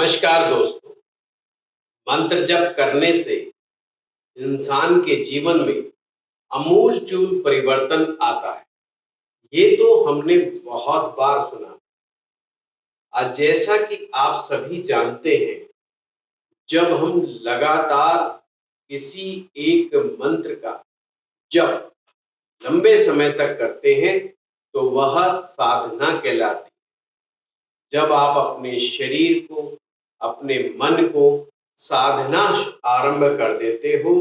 नमस्कार दोस्तों। मंत्र जप करने से इंसान के जीवन में अमूलचूल परिवर्तन आता है। ये तो हमने बहुत बार सुना। आज जैसा कि आप सभी जानते हैं, जब हम लगातार किसी एक मंत्र का जप लंबे समय तक करते हैं तो वह साधना कहलाती है। जब आप अपने शरीर को, अपने मन को साधना आरंभ कर देते हो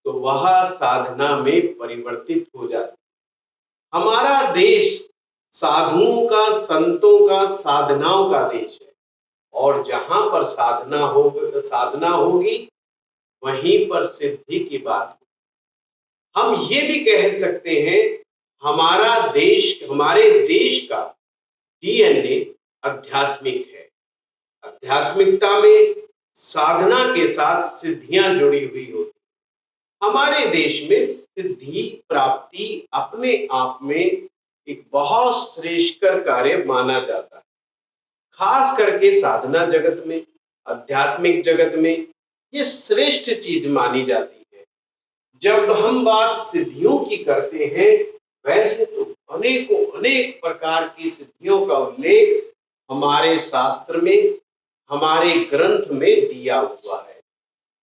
तो वह साधना में परिवर्तित हो जाती है। हमारा देश साधुओं का, संतों का, साधनाओं का देश है और जहां पर साधना होगी वहीं पर सिद्धि की बात होगी। हम ये भी कह सकते हैं हमारे देश का डीएनए आध्यात्मिक है। आध्यात्मिकता में साधना के साथ सिद्धियां जुड़ी हुई होती। हमारे देश में सिद्धि प्राप्ति अपने आप में एक बहुत श्रेष्ठकर कार्य माना जाता है। खास करके साधना जगत में, आध्यात्मिक जगत में ये श्रेष्ठ चीज मानी जाती है। जब हम बात सिद्धियों की करते हैं, वैसे तो अनेक प्रकार की सिद्धियों का उल्लेख हमारे शास्त्र में, हमारे ग्रंथ में दिया हुआ है,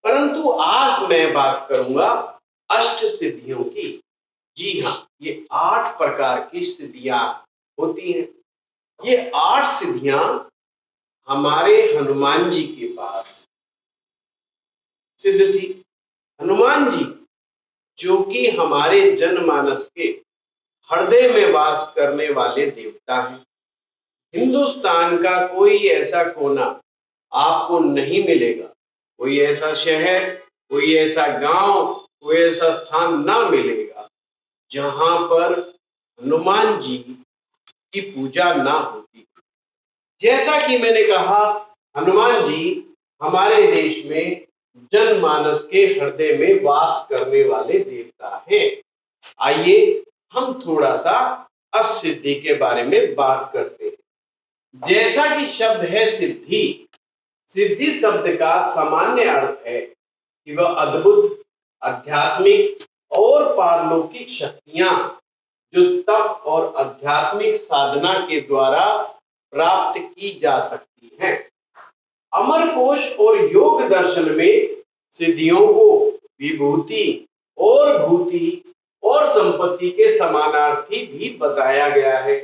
परंतु आज मैं बात करूंगा अष्ट सिद्धियों की। जी हाँ, ये 8 प्रकार की सिद्धियां होती हैं। ये 8 सिद्धियां हमारे हनुमान जी के पास सिद्ध थी। हनुमान जी जो कि हमारे जनमानस के हृदय में वास करने वाले देवता हैं। हिंदुस्तान का कोई ऐसा कोना आपको नहीं मिलेगा, कोई ऐसा शहर, कोई ऐसा गांव, कोई ऐसा स्थान ना मिलेगा जहां पर हनुमान जी की पूजा ना होती। जैसा कि मैंने कहा, हनुमान जी हमारे देश में जनमानस के हृदय में वास करने वाले देवता हैं। आइए हम थोड़ा सा असिद्धि के बारे में बात करते हैं। जैसा कि शब्द है सिद्धि, सिद्धि शब्द का सामान्य अर्थ है कि वह अद्भुत, आध्यात्मिक और पारलौकिक शक्तियां जो तप और आध्यात्मिक साधना के द्वारा प्राप्त की जा सकती हैं। अमरकोश और योग दर्शन में सिद्धियों को विभूति और भूति और संपत्ति के समानार्थी भी बताया गया है।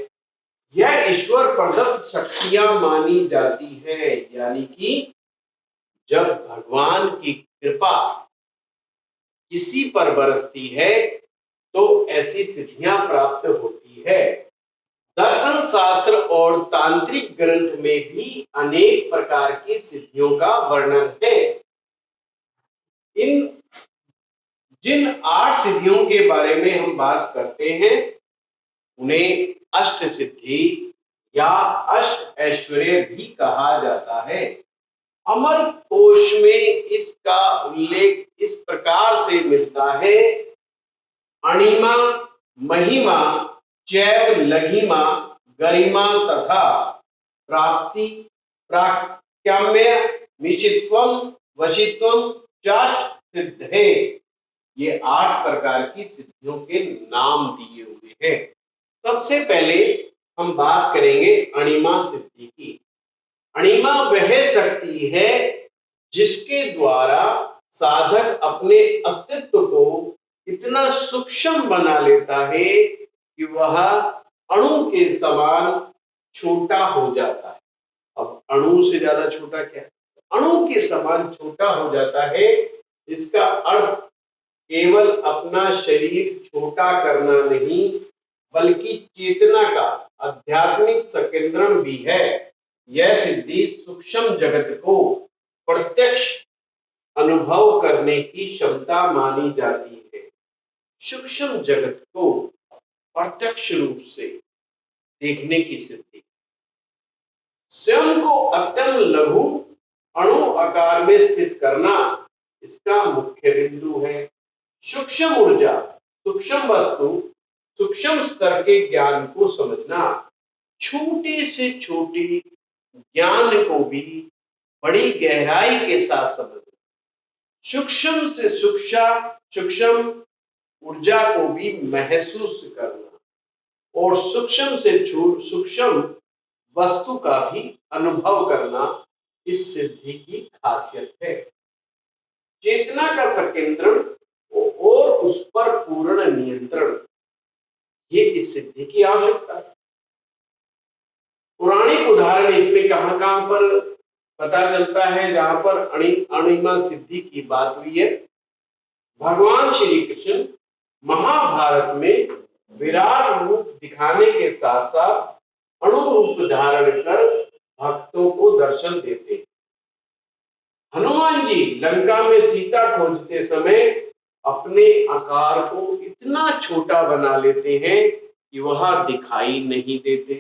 यह ईश्वर प्रदत्त शक्तियां मानी जाती है, यानी कि जब भगवान की कृपा किसी पर बरसती है तो ऐसी सिद्धियां प्राप्त होती है। दर्शन शास्त्र और तांत्रिक ग्रंथ में भी अनेक प्रकार की सिद्धियों का वर्णन है। इन जिन 8 सिद्धियों के बारे में हम बात करते हैं उन्हें अष्ट सिद्धि या अष्ट ऐश्वर्य भी कहा जाता है। अमर कोश में इसका उल्लेख इस प्रकार से मिलता है: अणिमा, महिमा, चैव, लघिमा, गरिमा तथा प्राप्ति, प्राक्याम्य, मिशित्वम, वशित्वम, चाष्ट सिद्धे। ये 8 प्रकार की सिद्धियों के नाम दिए हुए हैं। सबसे पहले हम बात करेंगे अणिमा सिद्धि की। अणिमा वह शक्ति है जिसके द्वारा साधक अपने अस्तित्व को इतना सूक्ष्म बना लेता है कि वह अणु के समान छोटा हो जाता है। अब अणु से ज्यादा छोटा क्या है? अणु के समान छोटा हो जाता है। इसका अर्थ केवल अपना शरीर छोटा करना नहीं, बल्कि चेतना का आध्यात्मिक संकेंद्रण भी है। यह सिद्धि सूक्ष्म जगत को प्रत्यक्ष अनुभव करने की क्षमता मानी जाती है। सूक्ष्म जगत को प्रत्यक्ष रूप से देखने की सिद्धि, स्वयं को अत्यंत लघु अणु आकार में स्थित करना इसका मुख्य बिंदु है। सूक्ष्म ऊर्जा, सूक्ष्म वस्तु, सूक्ष्म स्तर के ज्ञान को समझना, छोटे से छोटे ज्ञान को भी बड़ी गहराई के साथ समझना, सूक्ष्म से सूक्ष्म ऊर्जा को भी महसूस करना और सूक्ष्म से सूक्ष्म वस्तु का भी अनुभव करना इस सिद्धि की खासियत है। चेतना का संकेंद्रण और उस पर पूर्ण नियंत्रण, ये इस सिद्धि की आवश्यकता है। पौराणिक उदाहरण इसमें कहां पर पता चलता है जहां पर अणिमा सिद्धि की बात हुई है। भगवान श्री कृष्ण महाभारत में विराट रूप दिखाने के साथ साथ अणु रूप धारण कर भक्तों को दर्शन देते हैं। हनुमान जी लंका में सीता खोजते समय अपने आकार को इतना छोटा बना लेते हैं कि वह दिखाई नहीं देते।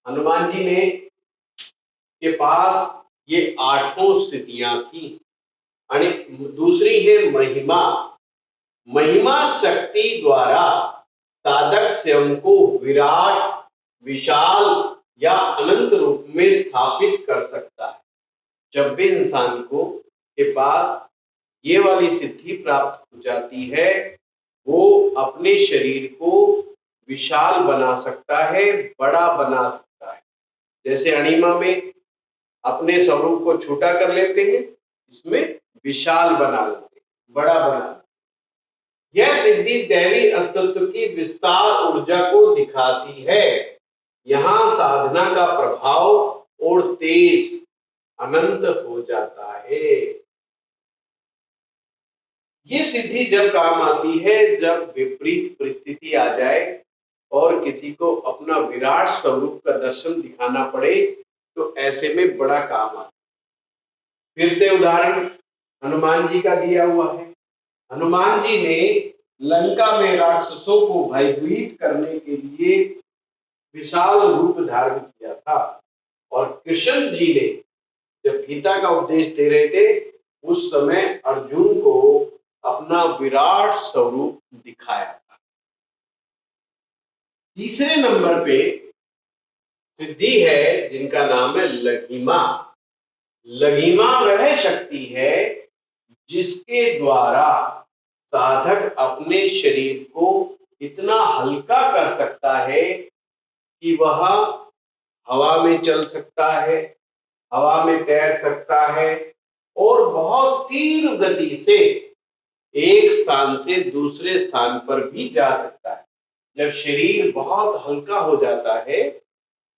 हनुमान जी ने के पास ये 8 स्थितियां थी। दूसरी है महिमा। महिमा शक्ति द्वारा साधक स्वयं को विराट, विशाल या अनंत रूप में स्थापित कर सकता है। जब भी इंसान को के पास ये वाली सिद्धि प्राप्त हो जाती है, वो अपने शरीर को विशाल बना सकता है, बड़ा बना सकता है। जैसे अणिमा में अपने स्वरूप को छोटा कर लेते हैं, इसमें विशाल बना लेते हैं, बड़ा बना लेते हैं। यह सिद्धि दैवी अस्तित्व की विस्तार ऊर्जा को दिखाती है। यहाँ साधना का प्रभाव और तेज अनंत हो जाता है। ये सिद्धि जब काम आती है, जब विपरीत परिस्थिति आ जाए और किसी को अपना विराट स्वरूप का दर्शन दिखाना पड़े, तो ऐसे में बड़ा काम आता है। फिर से उदाहरण हनुमान जी का दिया हुआ है। हनुमान जी ने लंका में राक्षसों को भयभीत करने के लिए विशाल रूप धारण किया था, और कृष्ण जी ने जब गीता का उपदेश दे रहे थे, उस समय अर्जुन को अपना विराट स्वरूप दिखाया था। तीसरे नंबर पे सिद्धि है जिनका नाम है लघिमा। लघिमा वह शक्ति है जिसके द्वारा साधक अपने शरीर को इतना हल्का कर सकता है कि वह हवा में चल सकता है, हवा में तैर सकता है और बहुत तीव्र गति से एक स्थान से दूसरे स्थान पर भी जा सकता है। जब शरीर बहुत हल्का हो जाता है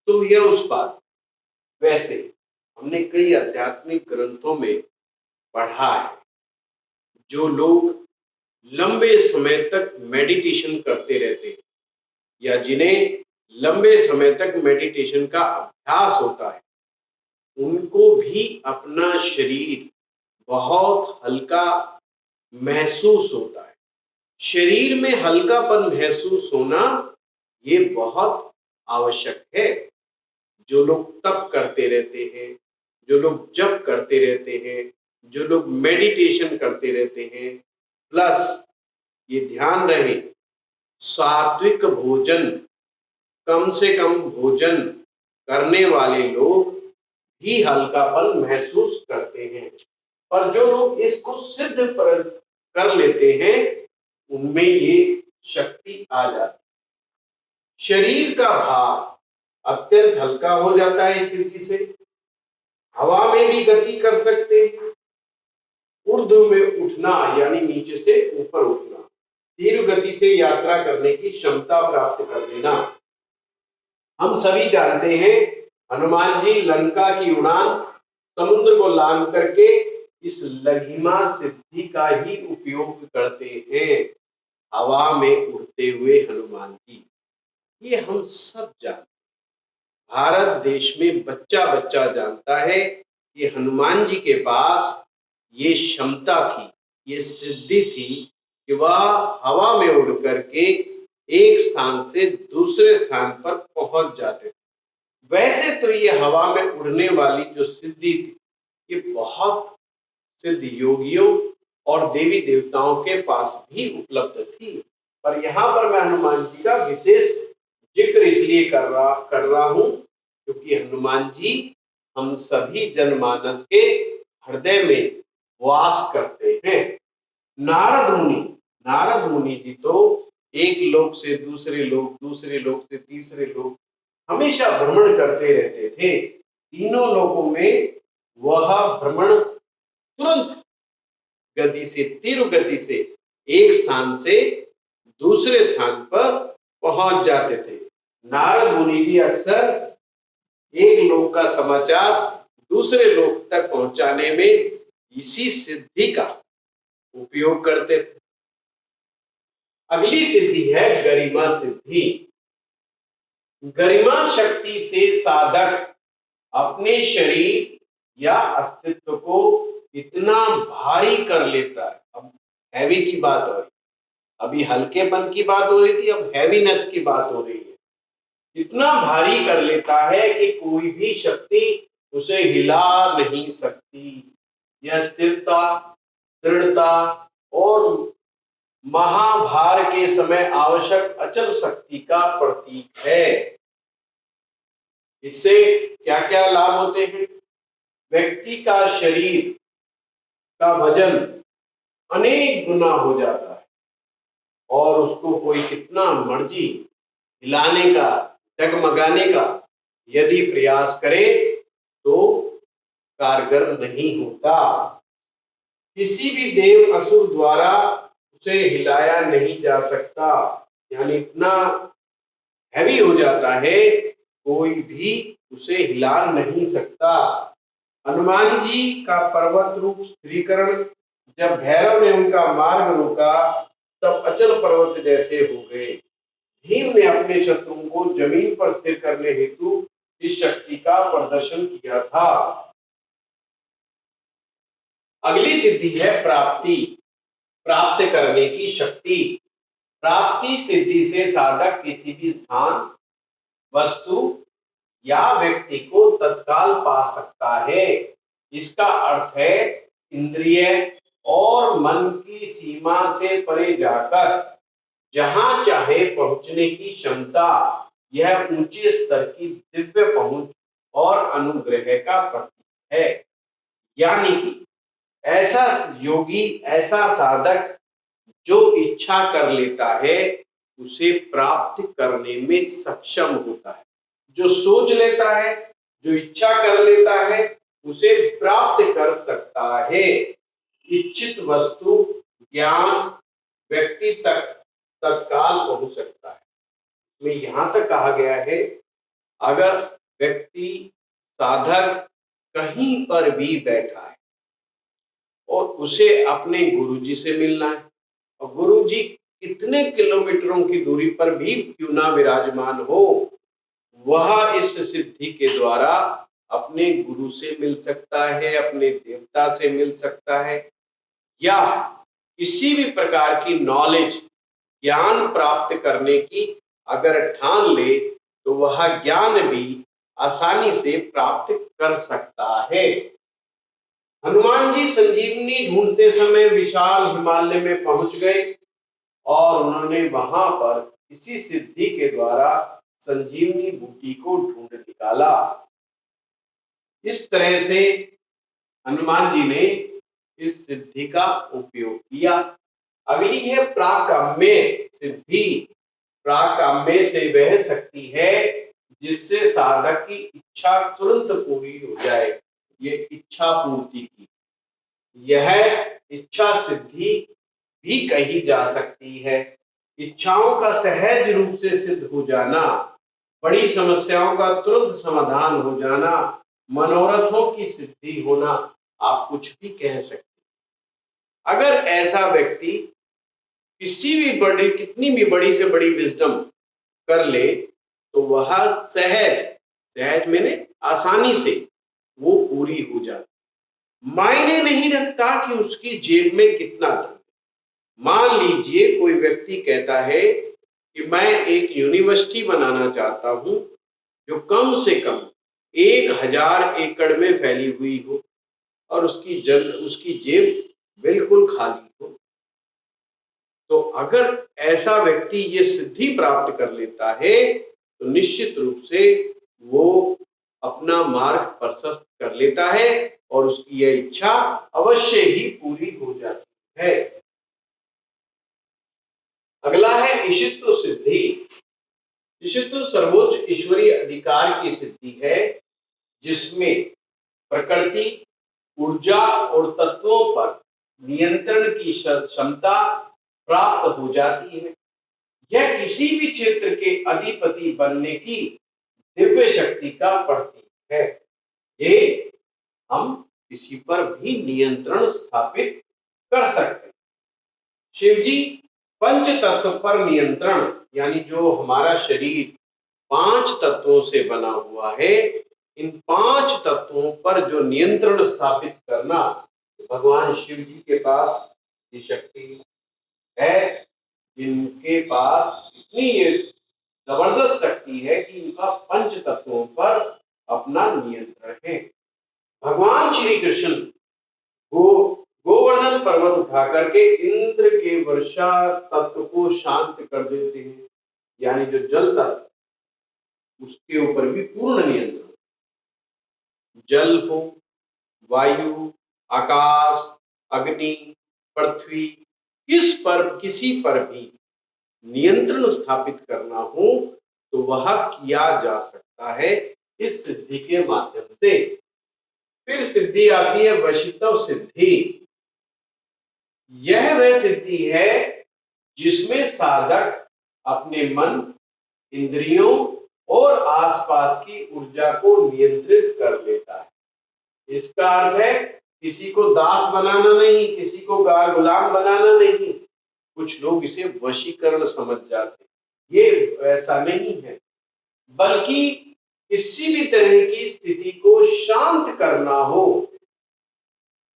तो यह उस बात, वैसे हमने कई आध्यात्मिक ग्रंथों में पढ़ा है, जो लोग लंबे समय तक मेडिटेशन करते रहते हैं या जिन्हें लंबे समय तक मेडिटेशन का अभ्यास होता है, उनको भी अपना शरीर बहुत हल्का महसूस होता है। शरीर में हल्कापन महसूस होना ये बहुत आवश्यक है। जो लोग तप करते रहते हैं, जो लोग जप करते रहते हैं, जो लोग मेडिटेशन करते रहते हैं, प्लस ये ध्यान रहे सात्विक भोजन, कम से कम भोजन करने वाले लोग भी हल्कापन महसूस करते हैं। पर जो लोग इसको सिद्ध कर लेते हैं, उनमें ये शक्ति आ जाती है। शरीर का भार अत्यंत हल्का हो जाता है इस सिद्धि से। हवा में भी गति कर सकते हैं। ऊर्ध्व में उठना यानी नीचे से ऊपर उठना, तीव्र गति से यात्रा करने की क्षमता प्राप्त कर लेना। हम सभी जानते हैं हनुमान जी लंका की उड़ान समुद्र को लांघ करके इस लघिमा सिद्धि का ही उपयोग करते हैं। हवा में उड़ते हुए हनुमान जी, ये हम सब जानते हैं। भारत देश में बच्चा बच्चा जानता है कि हनुमान जी के पास ये क्षमता थी, ये सिद्धि थी कि वह हवा में उड़ करके एक स्थान से दूसरे स्थान पर पहुंच जाते थे। वैसे तो ये हवा में उड़ने वाली जो सिद्धि थी, ये बहुत सिद्ध योगियों और देवी देवताओं के पास भी उपलब्ध थी। पर यहाँ पर मैं हनुमान जी का विशेष जिक्र इसलिए कर रहा हूं क्योंकि हनुमान जी हम सभी जनमानस के हृदय में वास करते हैं। नारद मुनि जी तो एक लोक से दूसरे लोक, दूसरे लोक से तीसरे लोक हमेशा भ्रमण करते रहते थे। तीनों लोकों में वह भ्रमण तुरंत गति से, तीव्र गति से एक स्थान से दूसरे स्थान पर पहुंच जाते थे। नारद मुनि जी अक्सर एक लोक का समाचार दूसरे लोक तक पहुंचाने में इसी सिद्धि का उपयोग करते थे। अगली सिद्धि है गरिमा सिद्धि। गरिमा शक्ति से साधक अपने शरीर या अस्तित्व को इतना भारी कर लेता है। अब हैवी की बात हो रही, अभी हल्केपन की बात हो रही थी, अब हैवीनेस की बात हो रही है। इतना भारी कर लेता है कि कोई भी शक्ति उसे हिला नहीं सकती। यह स्थिरता, दृढ़ता और महाभार के समय आवश्यक अचल शक्ति का प्रतीक है। इससे क्या क्या लाभ होते हैं? व्यक्ति का शरीर का वजन अनेक गुना हो जाता है और उसको कोई कितना मर्जी हिलाने का, डगमगाने का यदि प्रयास करे तो कारगर नहीं होता। किसी भी देव असुर द्वारा उसे हिलाया नहीं जा सकता, यानी इतना हैवी हो जाता है कोई भी उसे हिला नहीं सकता। हनुमान जी का पर्वत रूप स्थिरीकरण, जब भैरव ने उनका मार्ग रोका तब अचल पर्वत जैसे हो गए। भीम ने अपने शत्रुओं को जमीन पर स्थिर करने हेतु इस शक्ति का प्रदर्शन किया था। अगली सिद्धि है प्राप्ति, प्राप्त करने की शक्ति। प्राप्ति सिद्धि से साधक किसी भी स्थान, वस्तु या व्यक्ति को तत्काल पा सकता है। इसका अर्थ है इंद्रिय और मन की सीमा से परे जाकर जहां चाहे पहुंचने की क्षमता। यह ऊंचे स्तर की दिव्य पहुंच और अनुग्रह का प्रतीक है। यानी कि ऐसा योगी, ऐसा साधक जो इच्छा कर लेता है उसे प्राप्त करने में सक्षम होता है। जो सोच लेता है, जो इच्छा कर लेता है उसे प्राप्त कर सकता है। इच्छित वस्तु, ज्ञान व्यक्ति तक तत्काल पहुंच सकता है। में यहां तक कहा गया है अगर व्यक्ति, साधक कहीं पर भी बैठा है और उसे अपने गुरुजी से मिलना है, और गुरुजी कितने किलोमीटरों की दूरी पर भी क्यों ना विराजमान हो, वह इस सिद्धि के द्वारा अपने गुरु से मिल सकता है, अपने देवता से मिल सकता है, या किसी भी प्रकार की नॉलेज, ज्ञान प्राप्त करने की अगर ठान ले तो वह ज्ञान भी आसानी से प्राप्त कर सकता है। हनुमान जी संजीवनी ढूंढते समय विशाल हिमालय में पहुंच गए और उन्होंने वहां पर इसी सिद्धि के द्वारा संजीवनी बूटी को ढूंढ निकाला। इस तरह से हनुमान जी ने इस सिद्धि का उपयोग किया। अगली है प्राकाम्य सिद्धि। प्राकाम्य से वह शक्ति है जिससे साधक की इच्छा तुरंत पूरी हो जाए। ये इच्छा पूर्ति की, यह इच्छा सिद्धि भी कही जा सकती है। इच्छाओं का सहज रूप से सिद्ध हो जाना, बड़ी समस्याओं का तुरंत समाधान हो जाना, मनोरथों की सिद्धि होना, आप कुछ भी कह सकते। अगर ऐसा व्यक्ति किसी भी बड़ी, कितनी भी बड़ी से बड़ी विजडम कर ले तो वह सहज, सहज मैंने आसानी से वो पूरी हो जाती। मायने नहीं रखता कि उसकी जेब में कितना धन। मान लीजिए कोई व्यक्ति कहता है कि मैं एक यूनिवर्सिटी बनाना चाहता हूं जो कम से कम 1000 एकड़ में फैली हुई हो और उसकी जेब बिल्कुल खाली हो। तो अगर ऐसा व्यक्ति ये सिद्धि प्राप्त कर लेता है तो निश्चित रूप से वो अपना मार्ग प्रशस्त कर लेता है और उसकी यह इच्छा अवश्य ही पूरी हो जाती है। अगला है ईशित्व सिद्धि। ईशित्व सर्वोच्च ईश्वरीय अधिकार की सिद्धि है, जिसमें प्रकृति, ऊर्जा और तत्वों पर नियंत्रण की क्षमता प्राप्त हो जाती है। यह किसी भी क्षेत्र के अधिपति बनने की दिव्य शक्ति का प्रतीक है। ये हम किसी पर भी नियंत्रण स्थापित कर सकते हैं। शिवजी पंच तत्व पर नियंत्रण, यानी जो हमारा शरीर 5 तत्वों से बना हुआ है, इन 5 तत्वों पर जो नियंत्रण स्थापित करना, भगवान शिव जी के पास ये शक्ति है, जिनके पास इतनी ये जबरदस्त शक्ति है कि इनका पंच तत्वों पर अपना नियंत्रण है। भगवान श्री कृष्ण गोवर्धन पर्वत उठा करके इंद्र के वर्षा तत्व को शांत कर देते हैं, यानी जो जल तत्व, उसके ऊपर भी पूर्ण नियंत्रण। जल हो, वायु, आकाश, अग्नि, पृथ्वी, इस पर किसी पर भी नियंत्रण स्थापित करना हो तो वह किया जा सकता है इस सिद्धि के माध्यम से। फिर सिद्धि आती है वशीत्व सिद्धि। यह वह सिद्धि है जिसमें साधक अपने मन, इंद्रियों और आसपास की ऊर्जा को नियंत्रित कर लेता है। इसका अर्थ है किसी को दास बनाना नहीं, किसी को गुलाम बनाना नहीं। कुछ लोग इसे वशीकरण समझ जाते हैं, ये ऐसा नहीं है, बल्कि किसी भी तरह की स्थिति को शांत करना हो,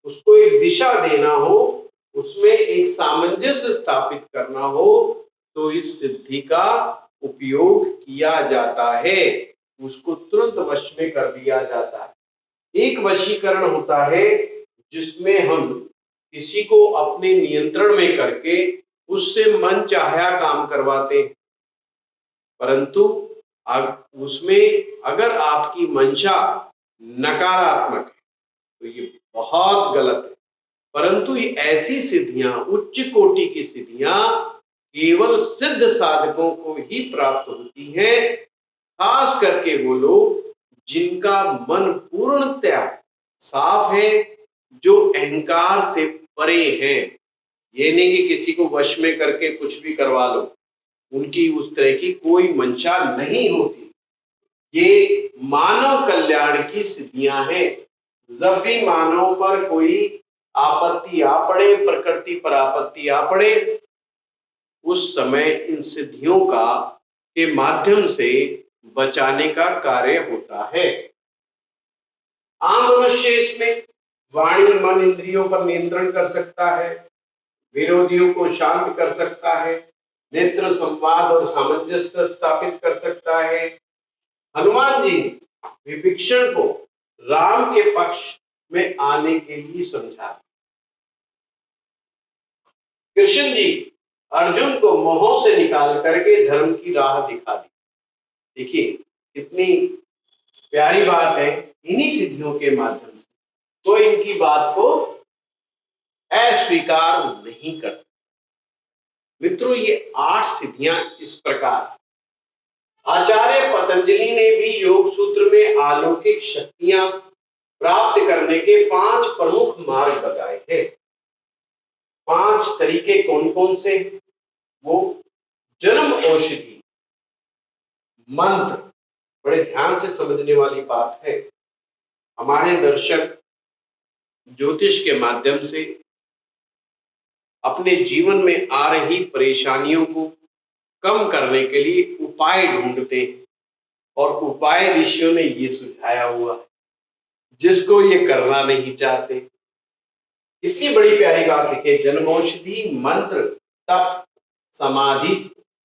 उसको एक दिशा देना हो, उसमें एक सामंजस्य स्थापित करना हो, तो इस सिद्धि का उपयोग किया जाता है। उसको तुरंत वश में कर दिया जाता है। एक वशीकरण होता है जिसमें हम किसी को अपने नियंत्रण में करके उससे मन चाहा काम करवाते हैं, परंतु उसमें अगर आपकी मंशा नकारात्मक है तो ये बहुत गलत है। परंतु ये ऐसी सिद्धियां, उच्च कोटि की सिद्धियां केवल सिद्ध साधकों को ही प्राप्त होती हैं, खास करके वो लोग जिनका मन पूर्णतया साफ है, जो अहंकार से परे हैं। ये नहीं कि किसी को वश में करके कुछ भी करवा लो, उनकी उस तरह की कोई मंशा नहीं होती। ये मानव कल्याण की सिद्धियां हैं। जब भी मानव पर कोई आपत्ति आ पड़े, प्रकृति पर आपत्ति आ पड़े, उस समय इन सिद्धियों का के माध्यम से बचाने का कार्य होता है। आम मनुष्य इसमें वाणी, मन, इंद्रियों पर नियंत्रण कर सकता है, विरोधियों को शांत कर सकता है, नेत्र संवाद और सामंजस्य स्थापित कर सकता है। हनुमान जी विभीषण को राम के पक्ष में आने के लिए समझा। कृष्ण जी अर्जुन को मोह से निकाल करके धर्म की राह दिखा दी। देखिए कितनी प्यारी बात है। इन्हीं सिद्धियों के माध्यम से कोई इनकी बात को अस्वीकार नहीं कर सकता। मित्रों, ये 8 सिद्धियां इस प्रकार। आचार्य पतंजलि ने भी योग सूत्र में अलौकिक शक्तियां प्राप्त करने के 5 प्रमुख मार्ग बताए हैं। 5 तरीके कौन कौन से? वो जन्म औषधि मंत्र, बड़े ध्यान से समझने वाली बात है। हमारे दर्शक ज्योतिष के माध्यम से अपने जीवन में आ रही परेशानियों को कम करने के लिए उपाय ढूंढते हैं, और उपाय ऋषियों ने ये सुझाया हुआ है, जिसको ये करना नहीं चाहते। इतनी बड़ी प्यारी बात लिखे, जन्मौषधि मंत्र तप समाधि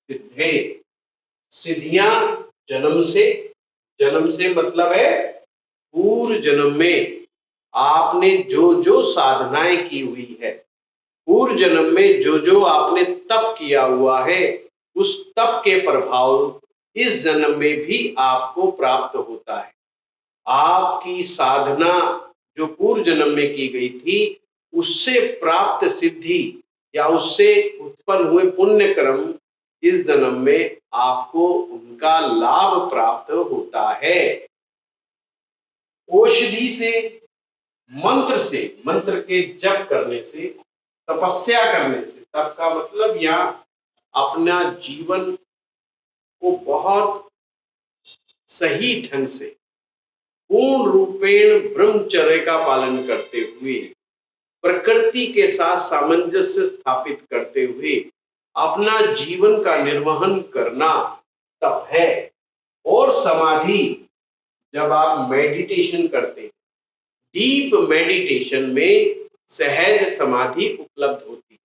सिद्धे। सिद्धियां जन्म से मतलब है पूर्व जन्म में आपने जो जो साधनाएं की हुई है, पूर्व जन्म में जो जो आपने तप किया हुआ है, उस तप के प्रभाव इस जन्म में भी आपको प्राप्त होता है। आपकी साधना जो पूर्व जन्म में की गई थी उससे प्राप्त सिद्धि या उससे उत्पन्न हुए पुण्य कर्म इस जन्म में आपको उनका लाभ प्राप्त होता है। औषधि से, मंत्र के जप करने से, तपस्या करने से, तप का मतलब यहाँ अपना जीवन को बहुत सही ढंग से पूर्ण रूपेण ब्रह्मचर्य का पालन करते हुए, प्रकृति के साथ सामंजस्य स्थापित करते हुए अपना जीवन का निर्वहन करना तप है। और समाधि, जब आप मेडिटेशन करते हैं, डीप मेडिटेशन में सहज समाधि उपलब्ध होती है।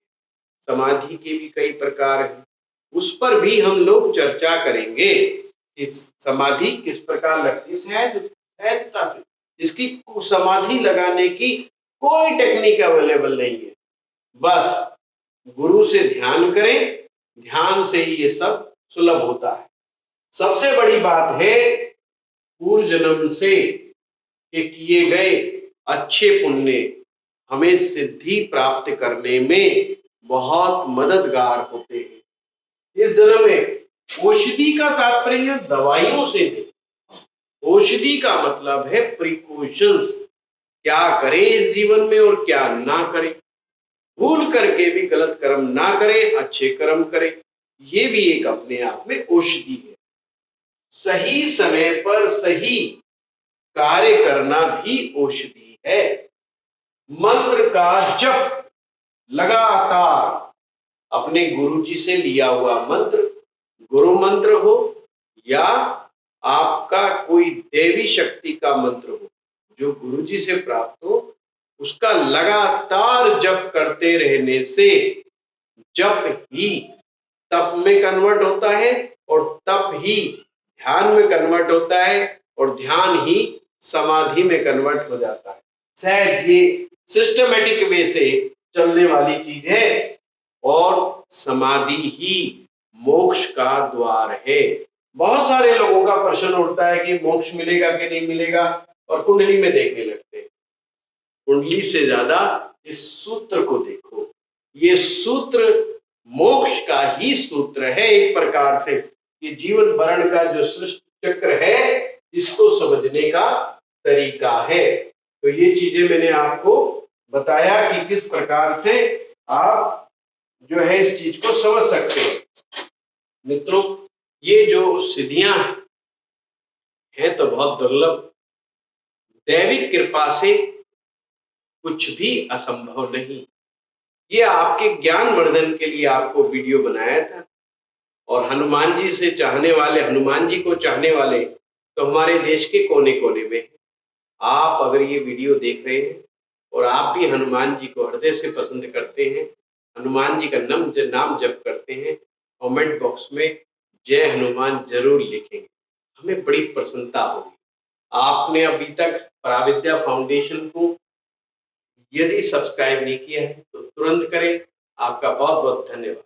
समाधि के भी कई प्रकार हैं, उस पर भी हम लोग चर्चा करेंगे। इस समाधि किस प्रकार लगती है, सहजता से, इसकी समाधि लगाने की कोई टेक्निक अवेलेबल नहीं है। बस गुरु से ध्यान करें, ध्यान से ही ये सब सुलभ होता है। सबसे बड़ी बात है पूर्व जन्म से किए गए अच्छे पुण्य हमें सिद्धि प्राप्त करने में बहुत मददगार होते हैं। इस जन्म में औषधि का तात्पर्य दवाइयों से नहीं, औषधि का मतलब है प्रिकॉशंस, क्या करें इस जीवन में और क्या ना करें, भूल करके भी गलत कर्म ना करें, अच्छे कर्म करें, ये भी एक अपने आप में औषधि है। सही समय पर सही कार्य करना भी औषधि है। मंत्र का जप लगातार, अपने गुरु जी से लिया हुआ मंत्र, गुरु मंत्र हो या आपका कोई देवी शक्ति का मंत्र हो जो गुरु जी से प्राप्त हो, उसका लगातार जप करते रहने से जप ही तप में कन्वर्ट होता है और तप ही ध्यान में कन्वर्ट होता है और ध्यान ही समाधि में कन्वर्ट हो जाता है। सहज ये सिस्टमेटिक वे से चलने वाली चीज है और समाधि ही मोक्ष का द्वार है। बहुत सारे लोगों का प्रश्न उठता है कि मोक्ष मिलेगा कि नहीं मिलेगा और कुंडली में देखने लगते हैं। कुंडली से ज्यादा इस सूत्र को देखो, ये सूत्र मोक्ष का ही सूत्र है एक प्रकार से। ये जीवन मरण का जो सृष्टि चक्र है इसको समझने का तरीका है। तो ये चीजें मैंने आपको बताया कि किस प्रकार से आप जो है इस चीज को समझ सकते हो। मित्रों, ये जो सिद्धियां हैं तो बहुत दुर्लभ, दैविक कृपा से कुछ भी असंभव नहीं। ये आपके ज्ञान वर्धन के लिए आपको वीडियो बनाया था और हनुमान जी से चाहने वाले, हनुमान जी को चाहने वाले तो हमारे देश के कोने कोने में। आप अगर ये वीडियो देख रहे हैं और आप भी हनुमान जी को हृदय से पसंद करते हैं, हनुमान जी का नाम जप करते हैं, कमेंट बॉक्स में जय हनुमान जरूर लिखेंगे, हमें बड़ी प्रसन्नता होगी। आपने अभी तक पराविद्या फाउंडेशन को यदि सब्सक्राइब नहीं किया है तो तुरंत करें। आपका बहुत बहुत धन्यवाद।